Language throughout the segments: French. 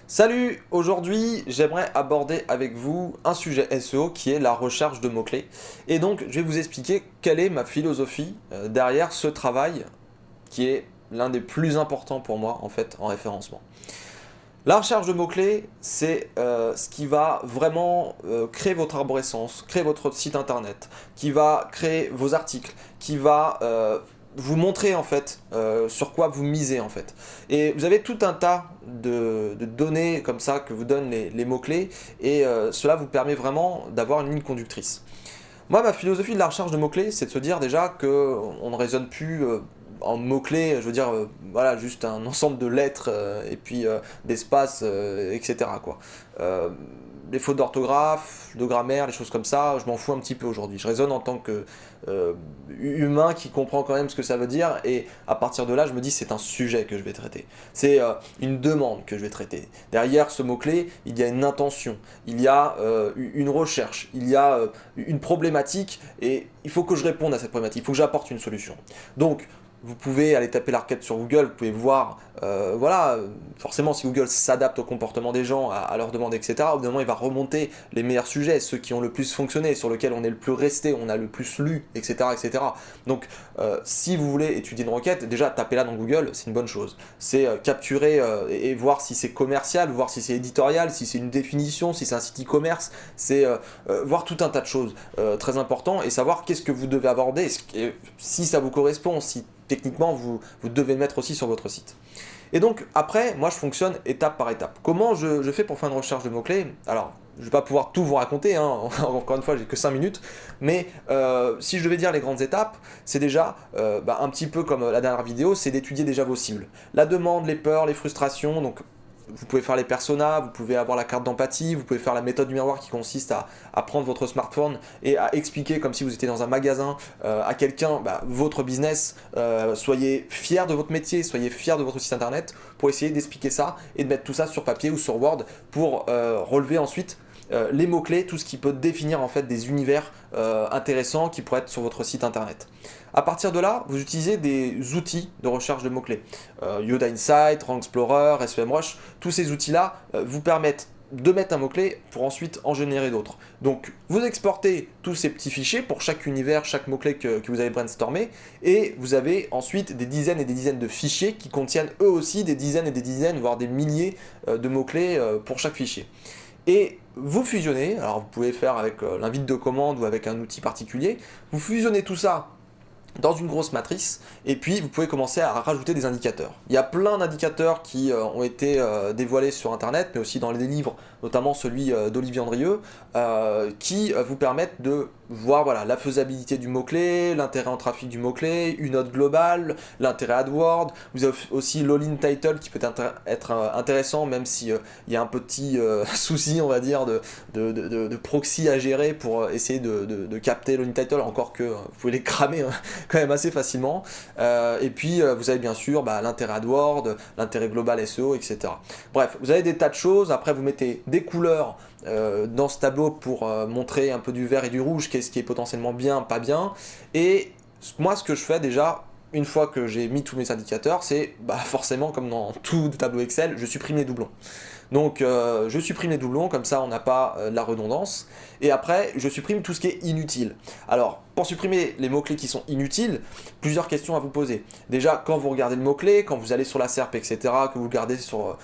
Salut, aujourd'hui j'aimerais aborder avec vous un sujet SEO qui est la recherche de mots-clés. Et donc je vais vous expliquer quelle est ma philosophie derrière ce travail qui est l'un des plus importants pour moi en fait en référencement. La recherche de mots-clés, c'est ce qui va vraiment créer votre arborescence, créer votre site internet, qui va créer vos articles, qui va vous montrer en fait sur quoi vous misez en fait. Et vous avez tout un tas de données comme ça que vous donnent les mots-clés et cela vous permet vraiment d'avoir une ligne conductrice. Moi, ma philosophie de la recherche de mots-clés, c'est de se dire déjà qu'on ne raisonne plus en mots-clés, je veux dire, voilà, juste un ensemble de lettres et puis d'espaces, etc. quoi. Euh, les fautes d'orthographe, de grammaire, les choses comme ça, je m'en fous un petit peu aujourd'hui. Je raisonne en tant que humain qui comprend quand même ce que ça veut dire et à partir de là, je me dis c'est un sujet que je vais traiter. C'est une demande que je vais traiter. Derrière ce mot-clé, il y a une intention, il y a une recherche, il y a une problématique et il faut que je réponde à cette problématique, il faut que j'apporte une solution. Donc, vous pouvez aller taper la requête sur Google, vous pouvez voir, voilà, forcément si Google s'adapte au comportement des gens, à leurs demandes, etc., au bout d'un moment il va remonter les meilleurs sujets, ceux qui ont le plus fonctionné, sur lesquels on est le plus resté, on a le plus lu, etc. etc. Donc si vous voulez étudier une requête, déjà tapez-la dans Google, c'est une bonne chose. C'est capturer et voir si c'est commercial, voir si c'est éditorial, si c'est une définition, si c'est un site e-commerce, c'est voir tout un tas de choses très importantes et savoir qu'est-ce que vous devez aborder, si ça vous correspond, si techniquement vous devez le mettre aussi sur votre site. Et donc après, moi je fonctionne étape par étape. Comment je fais pour faire une recherche de mots-clés? Alors, je ne vais pas pouvoir tout vous raconter, hein. Encore une fois, j'ai que 5 minutes, mais si je devais dire les grandes étapes, c'est déjà un petit peu comme la dernière vidéo, c'est d'étudier déjà vos cibles. La demande, les peurs, les frustrations, donc vous pouvez faire les personas, vous pouvez avoir la carte d'empathie, vous pouvez faire la méthode du miroir qui consiste à prendre votre smartphone et à expliquer comme si vous étiez dans un magasin à quelqu'un votre business, soyez fier de votre métier, soyez fier de votre site internet pour essayer d'expliquer ça et de mettre tout ça sur papier ou sur Word pour relever ensuite les mots-clés, tout ce qui peut définir en fait des univers intéressants qui pourraient être sur votre site internet. À partir de là, vous utilisez des outils de recherche de mots-clés. Yoda Insight, Rank Explorer, SEMrush, tous ces outils-là vous permettent de mettre un mot-clé pour ensuite en générer d'autres. Donc vous exportez tous ces petits fichiers pour chaque univers, chaque mot-clé que vous avez brainstormé, et vous avez ensuite des dizaines et des dizaines de fichiers qui contiennent eux aussi des dizaines et des dizaines, voire des milliers de mots-clés pour chaque fichier. Et vous fusionnez, alors vous pouvez faire avec l'invite de commande ou avec un outil particulier, vous fusionnez tout ça dans une grosse matrice, et puis vous pouvez commencer à rajouter des indicateurs. Il y a plein d'indicateurs qui ont été dévoilés sur internet, mais aussi dans les livres, notamment celui d'Olivier Andrieux, qui vous permettent de voir voilà, la faisabilité du mot-clé, l'intérêt en trafic du mot-clé, une note globale, l'intérêt AdWords, vous avez aussi l'all-in title qui peut être intéressant, même si il y a un petit souci, on va dire, de proxy à gérer pour essayer de capter l'all-in title, encore que vous pouvez les cramer hein, quand même assez facilement. Et puis vous avez bien sûr l'intérêt AdWords, l'intérêt global SEO, etc. Bref, vous avez des tas de choses. Après, vous mettez des couleurs dans ce tableau pour montrer un peu du vert et du rouge, qu'est-ce qui est potentiellement bien, pas bien. Et moi, ce que je fais déjà, une fois que j'ai mis tous mes indicateurs, c'est forcément, comme dans tout tableau Excel, je supprime les doublons. Donc je supprime les doublons, comme ça on n'a pas de la redondance. Et après, je supprime tout ce qui est inutile. Alors, pour supprimer les mots-clés qui sont inutiles, plusieurs questions à vous poser. Déjà, quand vous regardez le mot-clé, quand vous allez sur la SERP, etc., que vous regardez sur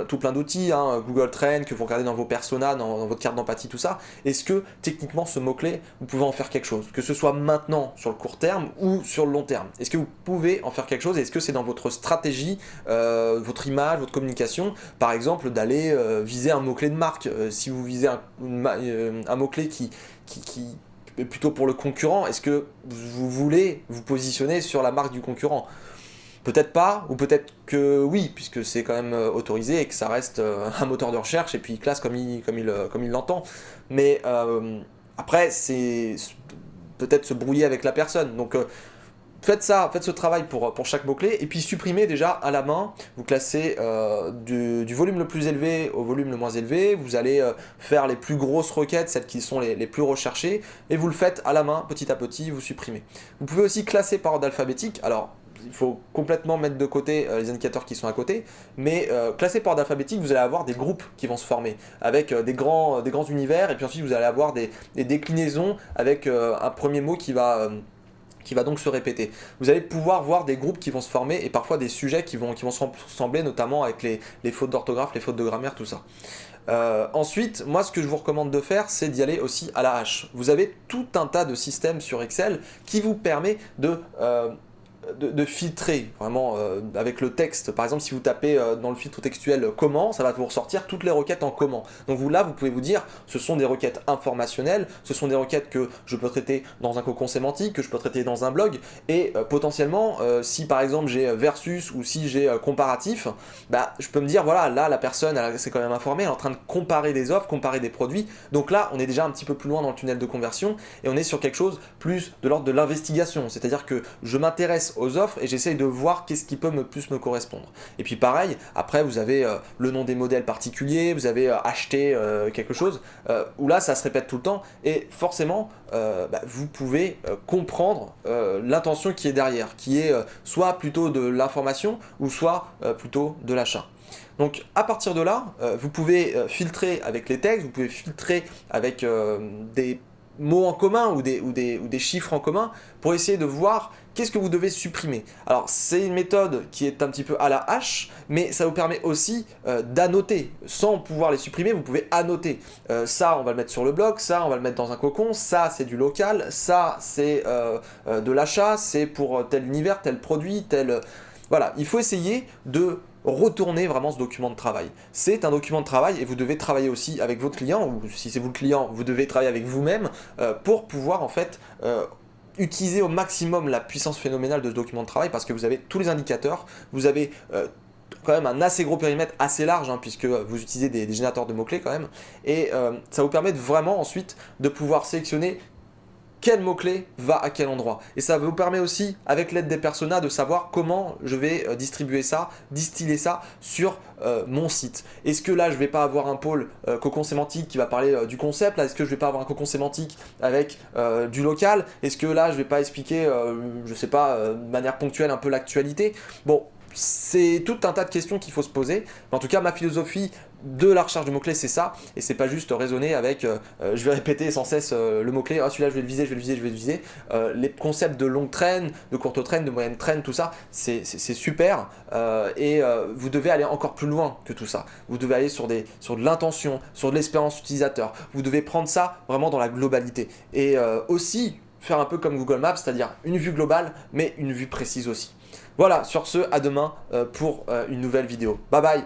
tout plein d'outils, hein, Google Trends, que vous regardez dans vos personas, dans votre carte d'empathie, tout ça, est-ce que techniquement ce mot-clé, vous pouvez en faire quelque chose? Que ce soit maintenant, sur le court terme, ou sur le long terme. Est-ce que vous pouvez en faire quelque chose? Est-ce que c'est dans votre stratégie, votre image, votre communication, par exemple, d'aller viser un mot-clé de marque? Si vous visez un mot-clé qui est plutôt pour le concurrent, est-ce que vous voulez vous positionner sur la marque du concurrent? Peut-être pas, ou peut-être que oui, puisque c'est quand même autorisé et que ça reste un moteur de recherche et puis il classe comme il l'entend. Mais après, c'est peut-être se brouiller avec la personne. Donc faites ça, faites ce travail pour chaque mot-clé, et puis supprimez déjà à la main, vous classez du volume le plus élevé au volume le moins élevé, vous allez faire les plus grosses requêtes, celles qui sont les plus recherchées, et vous le faites à la main, petit à petit, vous supprimez. Vous pouvez aussi classer par ordre alphabétique, alors il faut complètement mettre de côté les indicateurs qui sont à côté, mais classé par ordre alphabétique, vous allez avoir des groupes qui vont se former, avec des grands univers, et puis ensuite vous allez avoir des déclinaisons avec un premier mot qui va donc se répéter. Vous allez pouvoir voir des groupes qui vont se former et parfois des sujets qui vont se ressembler, notamment avec les fautes d'orthographe, les fautes de grammaire, tout ça. Ensuite, moi ce que je vous recommande de faire, c'est d'y aller aussi à la hache. Vous avez tout un tas de systèmes sur Excel qui vous permet de filtrer vraiment avec le texte. Par exemple, si vous tapez dans le filtre textuel comment, ça va vous ressortir toutes les requêtes en comment. Donc vous pouvez vous dire, ce sont des requêtes informationnelles, ce sont des requêtes que je peux traiter dans un cocon sémantique, que je peux traiter dans un blog, et potentiellement, si par exemple j'ai versus ou si j'ai comparatif, bah, je peux me dire, voilà, là la personne elle s'est quand même informée, elle est en train de comparer des offres, comparer des produits, donc là on est déjà un petit peu plus loin dans le tunnel de conversion, et on est sur quelque chose plus de l'ordre de l'investigation, c'est-à-dire que je m'intéresse aux offres et j'essaye de voir qu'est-ce qui peut plus me correspondre. Et puis pareil, après vous avez le nom des modèles particuliers, vous avez acheté quelque chose, où là ça se répète tout le temps, et forcément vous pouvez comprendre l'intention qui est derrière, qui est soit plutôt de l'information, ou soit plutôt de l'achat. Donc à partir de là, vous pouvez filtrer avec les textes, vous pouvez filtrer avec des mots en commun ou des chiffres en commun pour essayer de voir qu'est-ce que vous devez supprimer. Alors c'est une méthode qui est un petit peu à la hache, mais ça vous permet aussi d'annoter. Sans pouvoir les supprimer, vous pouvez annoter. Ça, on va le mettre sur le blog, ça, on va le mettre dans un cocon, ça, c'est du local, ça, c'est de l'achat, c'est pour tel univers, tel produit, tel... Voilà, il faut essayer de retourner vraiment ce document de travail. C'est un document de travail et vous devez travailler aussi avec votre client, ou si c'est vous le client, vous devez travailler avec vous-même pour pouvoir en fait utiliser au maximum la puissance phénoménale de ce document de travail, parce que vous avez tous les indicateurs, vous avez quand même un assez gros périmètre, assez large, hein, puisque vous utilisez des générateurs de mots-clés quand même, et ça vous permet de vraiment ensuite de pouvoir sélectionner quel mot-clé va à quel endroit. Et ça vous permet aussi, avec l'aide des personas, de savoir comment je vais distribuer ça, distiller ça sur mon site. Est-ce que là, je ne vais pas avoir un pôle cocon sémantique qui va parler du concept? Est-ce que je ne vais pas avoir un cocon sémantique avec du local? Est-ce que là, je ne vais pas expliquer, je ne sais pas, de manière ponctuelle un peu l'actualité? Bon, c'est tout un tas de questions qu'il faut se poser. Mais en tout cas, ma philosophie de la recherche de mots-clés, c'est ça. Et c'est pas juste raisonner avec je vais répéter sans cesse le mot-clé, ah celui-là je vais le viser, je vais le viser, je vais le viser. Les concepts de longue traîne, de courte traîne, de moyenne traîne, tout ça, c'est super. Et vous devez aller encore plus loin que tout ça. Vous devez aller sur de l'intention, sur de l'expérience utilisateur. Vous devez prendre ça vraiment dans la globalité. Et aussi faire un peu comme Google Maps, c'est-à-dire une vue globale, mais une vue précise aussi. Voilà, sur ce, à demain pour une nouvelle vidéo. Bye bye!